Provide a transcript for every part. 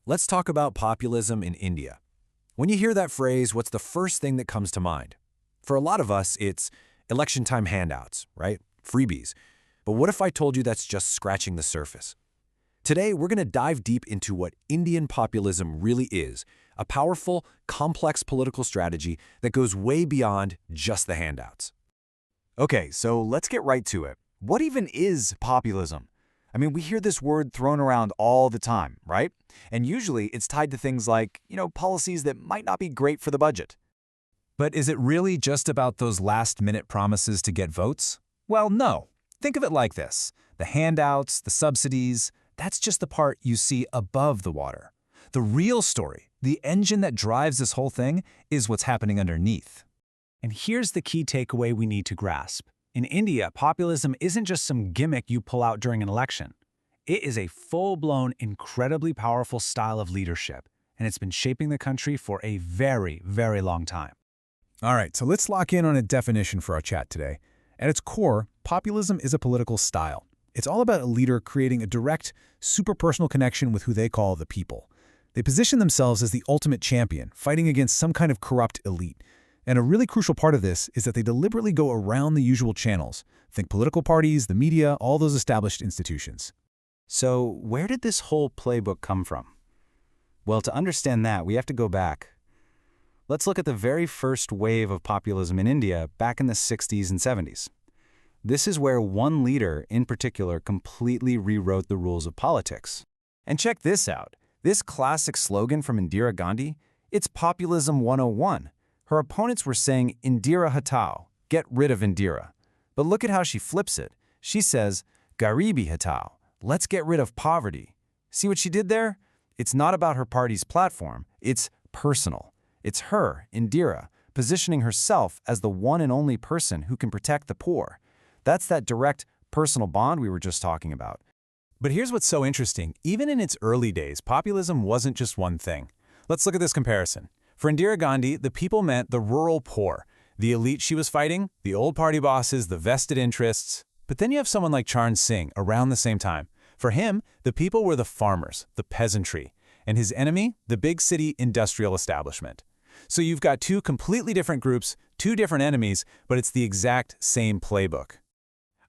Let's talk about populism in India. When you hear that phrase, what's the first thing that comes to mind? For a lot of us, it's election time handouts, right? Freebies. But what if I told you that's just scratching the surface? Today, we're going to dive deep into what Indian populism really is, a powerful, complex political strategy that goes way beyond just the handouts. Okay, so let's get right to it. What even is populism? I mean, we hear this word thrown around all the time, right? And usually it's tied to things like, policies that might not be great for the budget. But is it really just about those last-minute promises to get votes? Well, no. Think of it like this. The handouts, the subsidies, that's just the part you see above the water. The real story, the engine that drives this whole thing, is what's happening underneath. And here's the key takeaway we need to grasp. In India, populism isn't just some gimmick you pull out during an election. It is a full-blown, incredibly powerful style of leadership, and it's been shaping the country for a very, very long time. All right, so let's lock in on a definition for our chat today. At its core, populism is a political style. It's all about a leader creating a direct, super-personal connection with who they call the people. They position themselves as the ultimate champion, fighting against some kind of corrupt elite. And a really crucial part of this is that they deliberately go around the usual channels. Think political parties, the media, all those established institutions. So where did this whole playbook come from? Well, to understand that, we have to go back. Let's look at the very first wave of populism in India back in the 60s and 70s. This is where one leader, in particular, completely rewrote the rules of politics. And check this out. This classic slogan from Indira Gandhi, it's Populism 101. Her opponents were saying, Indira Hatao, get rid of Indira. But look at how she flips it. She says, Garibi Hatao, let's get rid of poverty. See what she did there? It's not about her party's platform. It's personal. It's her, Indira, positioning herself as the one and only person who can protect the poor. That's that direct, personal bond we were just talking about. But here's what's so interesting. Even in its early days, populism wasn't just one thing. Let's look at this comparison. For Indira Gandhi, the people meant the rural poor. The elite she was fighting, the old party bosses, the vested interests. But then you have someone like Charan Singh around the same time. For him, the people were the farmers, the peasantry. And his enemy, the big city industrial establishment. So you've got two completely different groups, two different enemies, but it's the exact same playbook.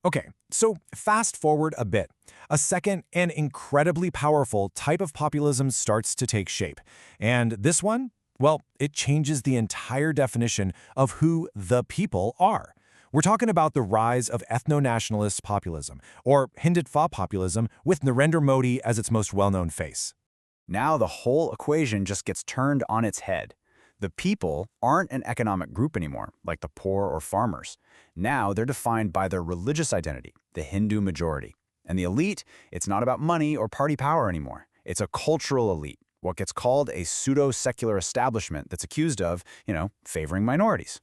Okay, so fast forward a bit. A second and incredibly powerful type of populism starts to take shape. And this one? Well, it changes the entire definition of who the people are. We're talking about the rise of ethno-nationalist populism, or Hindutva populism, with Narendra Modi as its most well-known face. Now the whole equation just gets turned on its head. The people aren't an economic group anymore, like the poor or farmers. Now they're defined by their religious identity, the Hindu majority. And the elite, it's not about money or party power anymore. It's a cultural elite, what gets called a pseudo-secular establishment that's accused of, favoring minorities.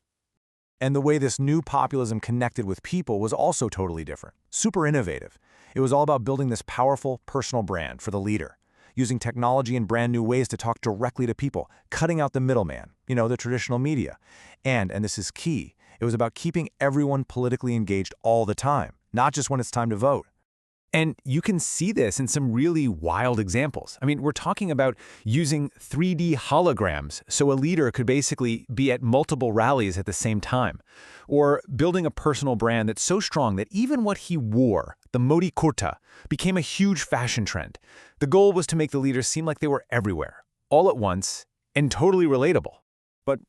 And the way this new populism connected with people was also totally different, super innovative. It was all about building this powerful personal brand for the leader, using technology in brand new ways to talk directly to people, cutting out the middleman, the traditional media. And this is key, it was about keeping everyone politically engaged all the time, not just when it's time to vote. And you can see this in some really wild examples. I mean, we're talking about using 3D holograms so a leader could basically be at multiple rallies at the same time. Or building a personal brand that's so strong that even what he wore, the Modi kurta, became a huge fashion trend. The goal was to make the leaders seem like they were everywhere, all at once, and totally relatable. But,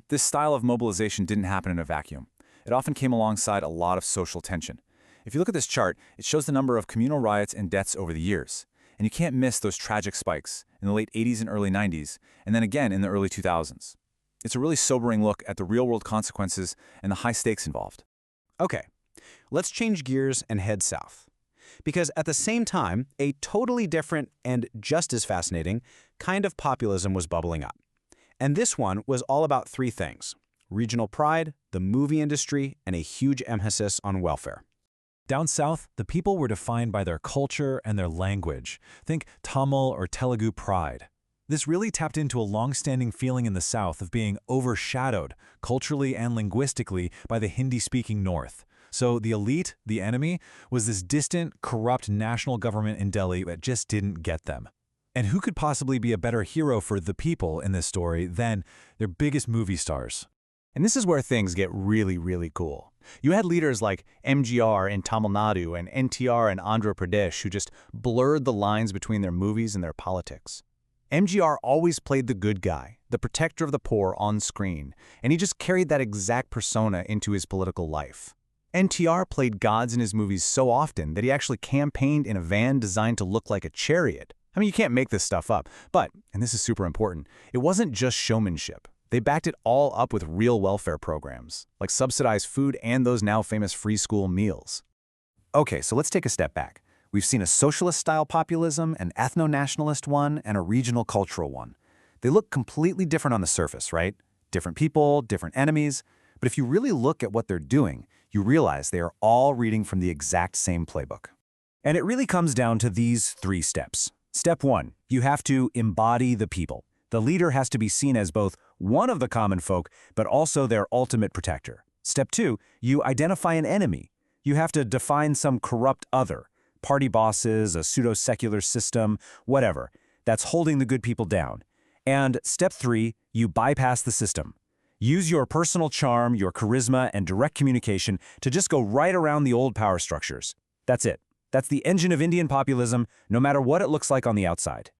this style of mobilization didn't happen in a vacuum. It often came alongside a lot of social tension. If you look at this chart, it shows the number of communal riots and deaths over the years. And you can't miss those tragic spikes in the late 80s and early 90s, and then again in the early 2000s. It's a really sobering look at the real-world consequences and the high stakes involved. Okay, let's change gears and head south. Because at the same time, a totally different and just as fascinating kind of populism was bubbling up. And this one was all about three things: regional pride, the movie industry, and a huge emphasis on welfare. Down south, the people were defined by their culture and their language. Think Tamil or Telugu pride. This really tapped into a long-standing feeling in the South of being overshadowed, culturally and linguistically, by the Hindi-speaking North. So the elite, the enemy, was this distant, corrupt national government in Delhi that just didn't get them. And who could possibly be a better hero for the people in this story than their biggest movie stars? And this is where things get really, really cool. You had leaders like MGR in Tamil Nadu and NTR in Andhra Pradesh who just blurred the lines between their movies and their politics. MGR always played the good guy, the protector of the poor on screen, and he just carried that exact persona into his political life. NTR played gods in his movies so often that he actually campaigned in a van designed to look like a chariot. I mean, you can't make this stuff up, but, and this is super important, it wasn't just showmanship. They backed it all up with real welfare programs, like subsidized food and those now famous free school meals. Okay, so let's take a step back. We've seen a socialist-style populism, an ethno-nationalist one, and a regional cultural one. They look completely different on the surface, right? Different people, different enemies. But if you really look at what they're doing, you realize they are all reading from the exact same playbook. And it really comes down to these 3 steps. Step 1, you have to embody the people. The leader has to be seen as both one of the common folk, but also their ultimate protector. Step 2, you identify an enemy. You have to define some corrupt other, party bosses, a pseudo-secular system, whatever, that's holding the good people down. And step 3, you bypass the system. Use your personal charm, your charisma, and direct communication to just go right around the old power structures. That's it. That's the engine of Indian populism, no matter what it looks like on the outside.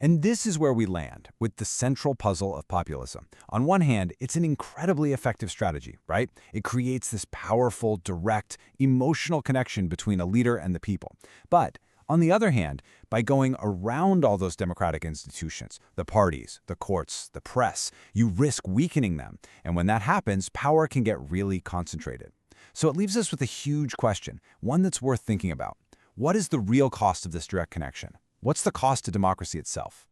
And this is where we land with the central puzzle of populism. On one hand, it's an incredibly effective strategy, right? It creates this powerful, direct, emotional connection between a leader and the people. But on the other hand, by going around all those democratic institutions, the parties, the courts, the press, you risk weakening them. And when that happens, power can get really concentrated. So it leaves us with a huge question, one that's worth thinking about. What is the real cost of this direct connection? What's the cost to democracy itself?